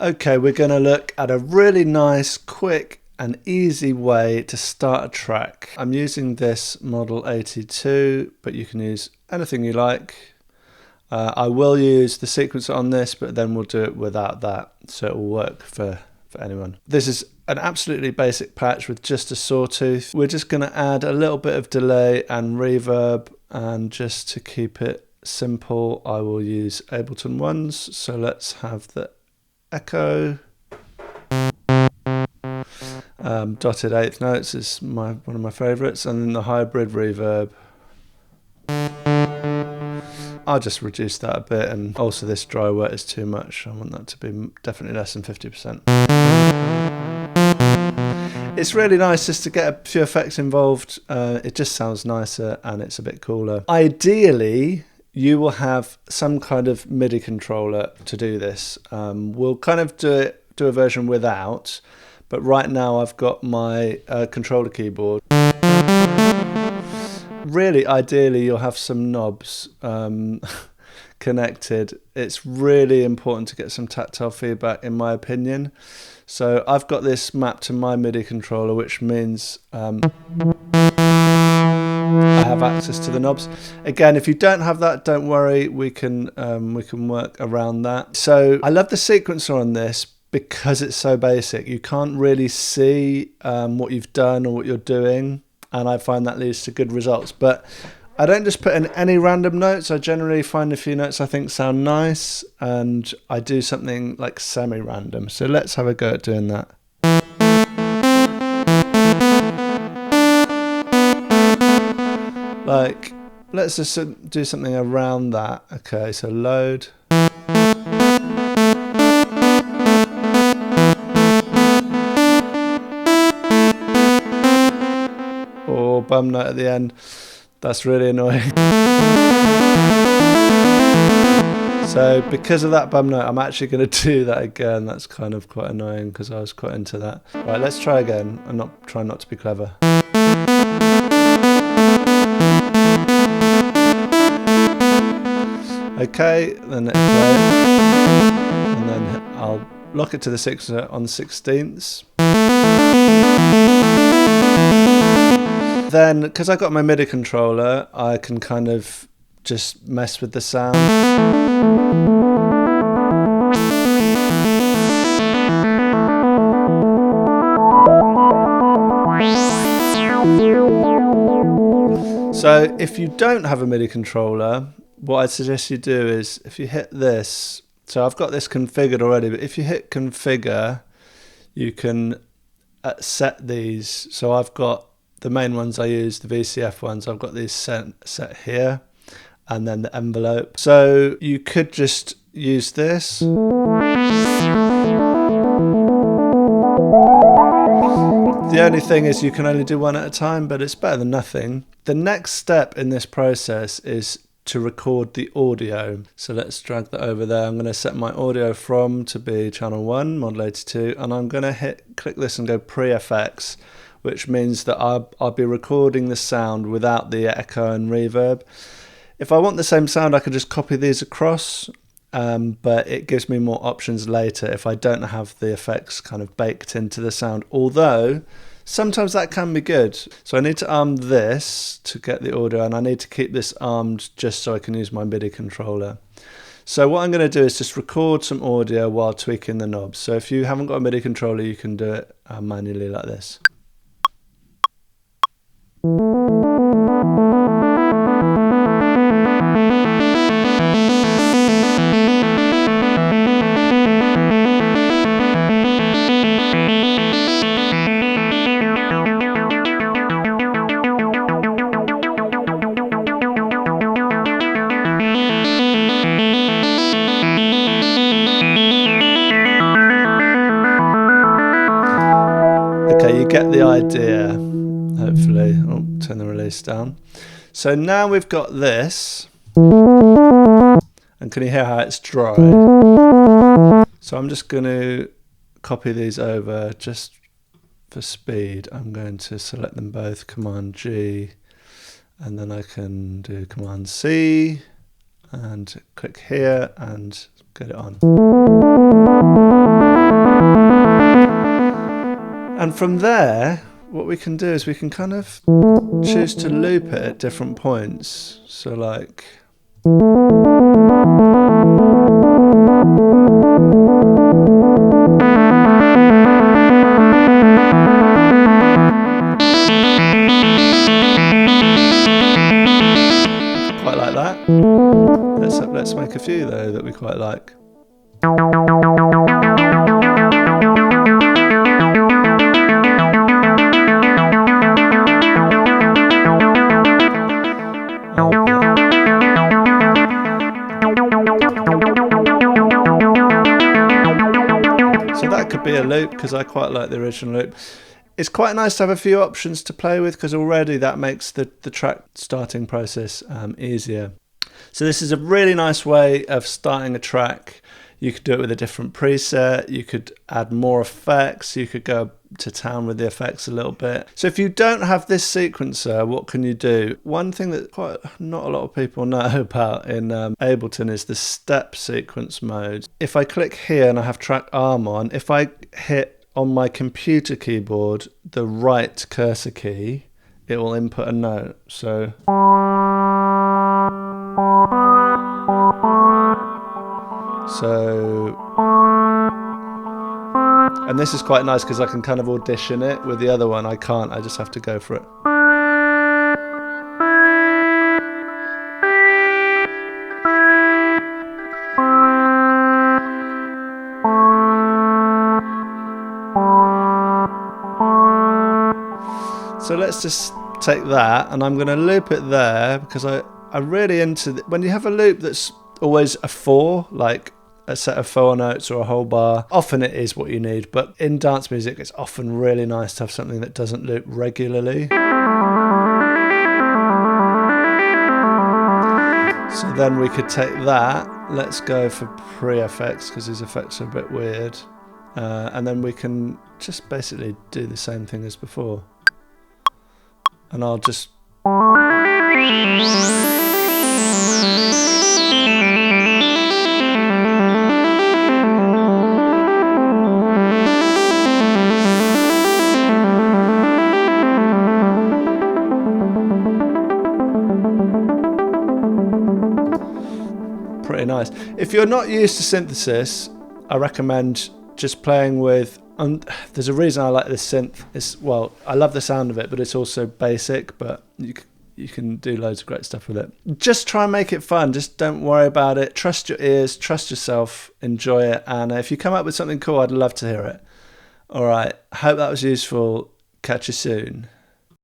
Okay, we're going to look at a really nice, quick and easy way to start a track. I'm using this Model 82, but you can use anything you like. I will use the sequencer on this, but then we'll do it without that, so it will work for anyone. This is an absolutely basic patch with just a sawtooth. We're just going to add a little bit of delay and reverb, and just to keep it simple, I will use Ableton ones. So let's have the echo. Dotted eighth notes is one of my favorites, and then the hybrid reverb. I'll just reduce that a bit, and also this dry wet is too much. I want that to be definitely less than 50%. It's really nice just to get a few effects involved. It just sounds nicer and it's a bit cooler. Ideally, you will have some kind of MIDI controller to do this. We'll kind of do a version without, but right now I've got my controller keyboard. Really, ideally, you'll have some knobs connected. It's really important to get some tactile feedback, in my opinion. So I've got this mapped to my MIDI controller, which means I have access to the knobs. Again, if you don't have that, don't worry. We can work around that. So I love the sequencer on this because it's so basic. You can't really see what you've done or what you're doing, and I find that leads to good results. But I don't just put in any random notes. I generally find a few notes I think sound nice, and I do something like semi-random. So let's have a go at doing that. Like, let's just do something around that. Okay, so load. Or bum note at the end. That's really annoying. So because of that bum note, I'm actually going to do that again. That's kind of quite annoying because I was quite into that. Right, let's try again. I'm trying not to be clever. Okay, then let's play. And then I'll lock it to the 6th on 16ths. Then, because I got my MIDI controller, I can kind of just mess with the sound. So if you don't have a MIDI controller, what I'd suggest you do is, if you hit this, so I've got this configured already, but if you hit configure, you can set these. So I've got the main ones I use, the VCF ones, I've got these set here, and then the envelope. So you could just use this. The only thing is you can only do one at a time, but it's better than nothing. The next step in this process is to record the audio. So let's drag that over there. I'm going to set my audio from to be channel 1, Model 82, and I'm going to click this and go pre-FX, which means that I'll be recording the sound without the echo and reverb. If I want the same sound, I could just copy these across, but it gives me more options later if I don't have the effects kind of baked into the sound, although sometimes that can be good. So I need to arm this to get the audio, and I need to keep this armed just so I can use my MIDI controller. So what I'm going to do is just record some audio while tweaking the knobs. So if you haven't got a MIDI controller, you can do it manually like this. Okay, you get the idea, hopefully. Oh, turn the release down. So now we've got this, and can you hear how it's dry? So I'm just going to copy these over just for speed. I'm going to select them both, Command G, and then I can do Command C and click here and get it on. And from there, what we can do is we can kind of choose to loop it at different points. So like... quite like that. Let's make a few though that we quite like. So that could be a loop because I quite like the original loop. It's quite nice to have a few options to play with because already that makes the track starting process easier. So this is a really nice way of starting a track. You could do it with a different preset, you could add more effects, you could go to town with the effects a little bit. So if you don't have this sequencer, what can you do? One thing that quite not a lot of people know about in Ableton is the step sequence mode. If I click here and I have track arm on, if I hit on my computer keyboard the right cursor key, it will input a note. So and this is quite nice because I can kind of audition it. With the other one I can't, I just have to go for it. So let's just take that and I'm going to loop it there because I'm really into when you have a loop that's always a 4, like a set of 4 notes or a whole bar. Often it is what you need, but in dance music it's often really nice to have something that doesn't loop regularly. So then we could take that, let's go for pre-effects because these effects are a bit weird, and then we can just basically do the same thing as before. And I'll just... pretty nice. If you're not used to synthesis, I recommend just playing with... there's a reason I like this synth. Well, I love the sound of it, but it's also basic, but you can do loads of great stuff with it. Just try and make it fun. Just don't worry about it. Trust your ears, trust yourself, enjoy it. And if you come up with something cool, I'd love to hear it. All right, hope that was useful. Catch you soon.